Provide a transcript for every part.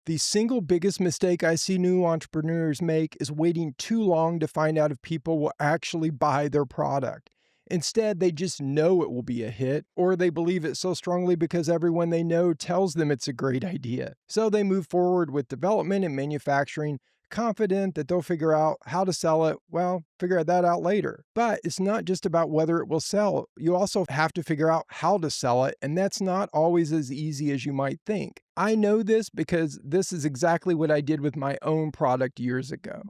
The single biggest mistake I see new entrepreneurs make is waiting too long to find out if people will actually buy their product. Instead, they just know it will be a hit, or they believe it so strongly because everyone they know tells them it's a great idea. So they move forward with development and manufacturing, confident that they'll figure out how to sell it. Well, figure that out later. But it's not just about whether it will sell. You also have to figure out how to sell it, and that's not always as easy as you might think. I know this because this is exactly what I did with my own product years ago.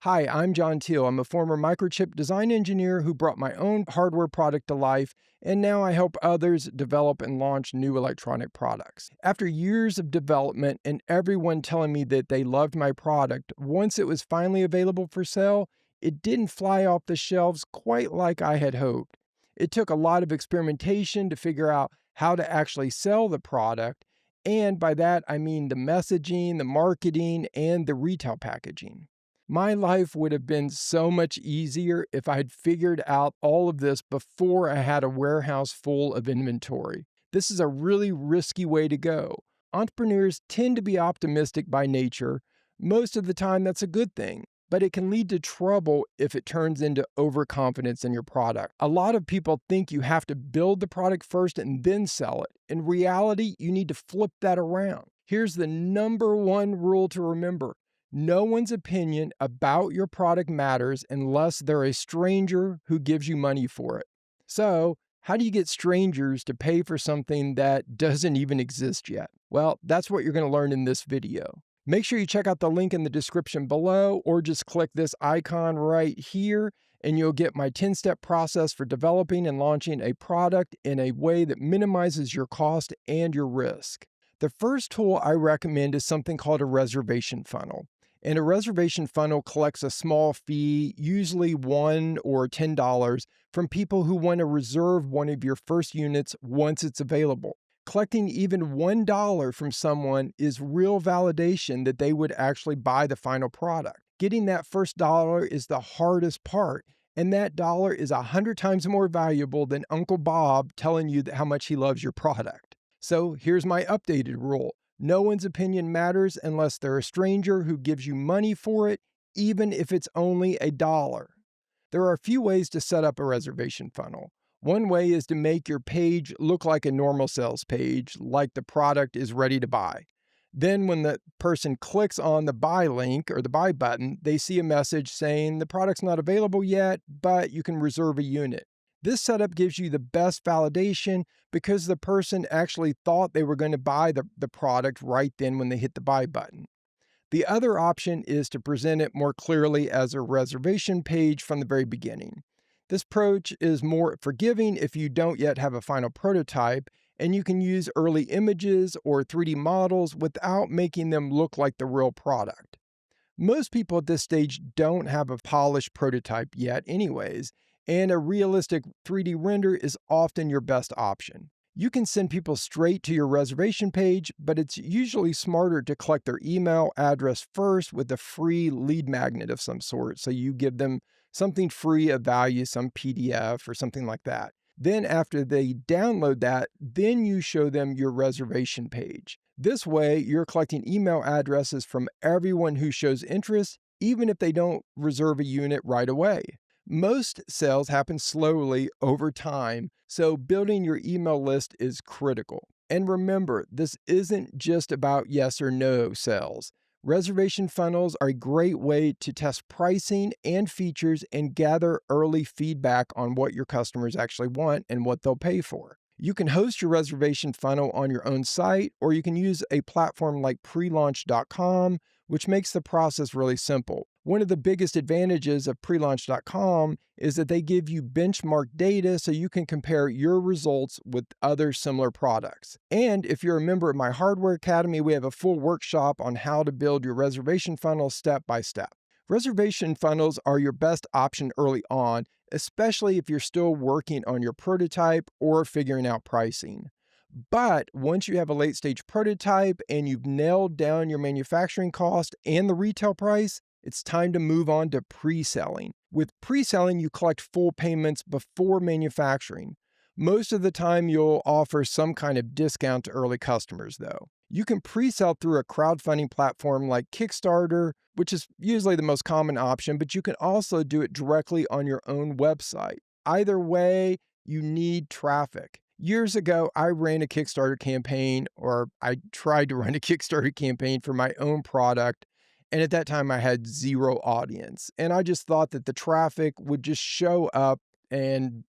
Hi, I'm John Teal. I'm a former microchip design engineer who brought my own hardware product to life, and now I help others develop and launch new electronic products. After years of development and everyone telling me that they loved my product, once it was finally available for sale, it didn't fly off the shelves quite like I had hoped. It took a lot of experimentation to figure out how to actually sell the product, and by that I mean the messaging, the marketing, and the retail packaging. My life would have been so much easier if I had figured out all of this before I had a warehouse full of inventory. This is a really risky way to go. Entrepreneurs tend to be optimistic by nature. Most of the time, that's a good thing, but it can lead to trouble if it turns into overconfidence in your product. A lot of people think you have to build the product first and then sell it. In reality, you need to flip that around. Here's the number one rule to remember. No one's opinion about your product matters unless they're a stranger who gives you money for it. So, how do you get strangers to pay for something that doesn't even exist yet? Well, that's what you're going to learn in this video. Make sure you check out the link in the description below, or just click this icon right here and you'll get my 10-step process for developing and launching a product in a way that minimizes your cost and your risk. The first tool I recommend is something called a reservation funnel. And a reservation funnel collects a small fee, usually $1 or $10, from people who want to reserve one of your first units once it's available. Collecting even $1 from someone is real validation that they would actually buy the final product. Getting that first dollar is the hardest part, and that dollar is 100 times more valuable than Uncle Bob telling you how much he loves your product. So here's my updated rule. No one's opinion matters unless they're a stranger who gives you money for it, even if it's only $1. There are a few ways to set up a reservation funnel. One way is to make your page look like a normal sales page, like the product is ready to buy. Then when the person clicks on the buy link or the buy button, they see a message saying the product's not available yet, but you can reserve a unit. This setup gives you the best validation because the person actually thought they were going to buy the product right then when they hit the buy button. The other option is to present it more clearly as a reservation page from the very beginning. This approach is more forgiving if you don't yet have a final prototype, and you can use early images or 3D models without making them look like the real product. Most people at this stage don't have a polished prototype yet anyways, and a realistic 3D render is often your best option. You can send people straight to your reservation page, but it's usually smarter to collect their email address first with a free lead magnet of some sort. So you give them something free of value, some PDF or something like that. Then after they download that, then you show them your reservation page. This way, you're collecting email addresses from everyone who shows interest, even if they don't reserve a unit right away. Most sales happen slowly over time, so building your email list is critical. And remember, this isn't just about yes or no sales. Reservation funnels are a great way to test pricing and features and gather early feedback on what your customers actually want and what they'll pay for. You can host your reservation funnel on your own site, or you can use a platform like prelaunch.com, which makes the process really simple. One of the biggest advantages of prelaunch.com is that they give you benchmark data so you can compare your results with other similar products. And if you're a member of my Hardware Academy, we have a full workshop on how to build your reservation funnel step by step. Reservation funnels are your best option early on, especially if you're still working on your prototype or figuring out pricing. But once you have a late-stage prototype and you've nailed down your manufacturing cost and the retail price, it's time to move on to pre-selling. With pre-selling, you collect full payments before manufacturing. Most of the time, you'll offer some kind of discount to early customers, though. You can pre-sell through a crowdfunding platform like Kickstarter, which is usually the most common option, but you can also do it directly on your own website. Either way, you need traffic. Years ago, I ran a Kickstarter campaign, or I tried to run a Kickstarter campaign for my own product. And at that time, I had zero audience. And I just thought that the traffic would just show up and,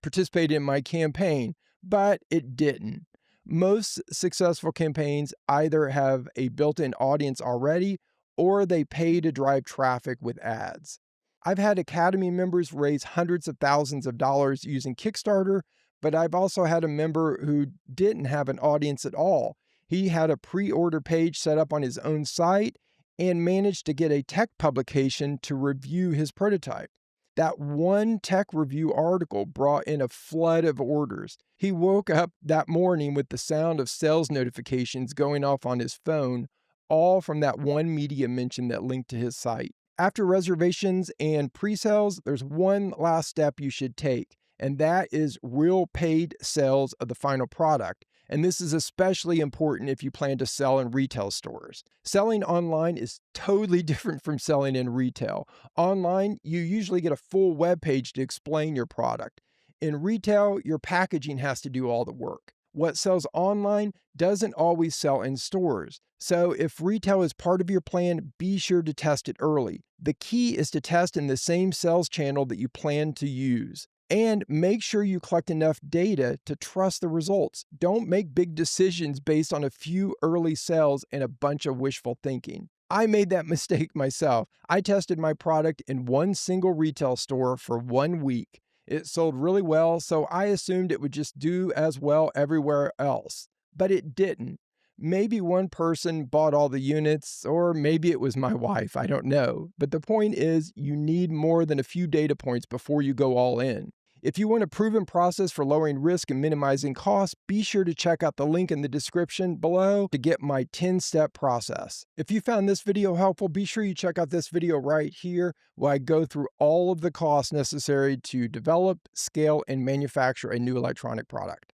participate in my campaign, but it didn't. Most successful campaigns either have a built in audience already or they pay to drive traffic with ads. I've had Academy members raise hundreds of thousands of dollars using Kickstarter, but I've also had a member who didn't have an audience at all. He had a pre order page set up on his own site and managed to get a tech publication to review his prototype. That one tech review article brought in a flood of orders. He woke up that morning with the sound of sales notifications going off on his phone, all from that one media mention that linked to his site. After reservations and pre-sales, there's one last step you should take, and that is real paid sales of the final product. And this is especially important if you plan to sell in retail stores. Selling online is totally different from selling in retail. Online, you usually get a full web page to explain your product. In retail, your packaging has to do all the work. What sells online doesn't always sell in stores. So if retail is part of your plan, be sure to test it early. The key is to test in the same sales channel that you plan to use. And make sure you collect enough data to trust the results. Don't make big decisions based on a few early sales and a bunch of wishful thinking. I made that mistake myself. I tested my product in one single retail store for 1 week. It sold really well, so I assumed it would just do as well everywhere else. But it didn't. Maybe one person bought all the units, or maybe it was my wife, I don't know. But the point is, you need more than a few data points before you go all in. If you want a proven process for lowering risk and minimizing costs, be sure to check out the link in the description below to get my 10-step process. If you found this video helpful, be sure you check out this video right here where I go through all of the costs necessary to develop, scale, and manufacture a new electronic product.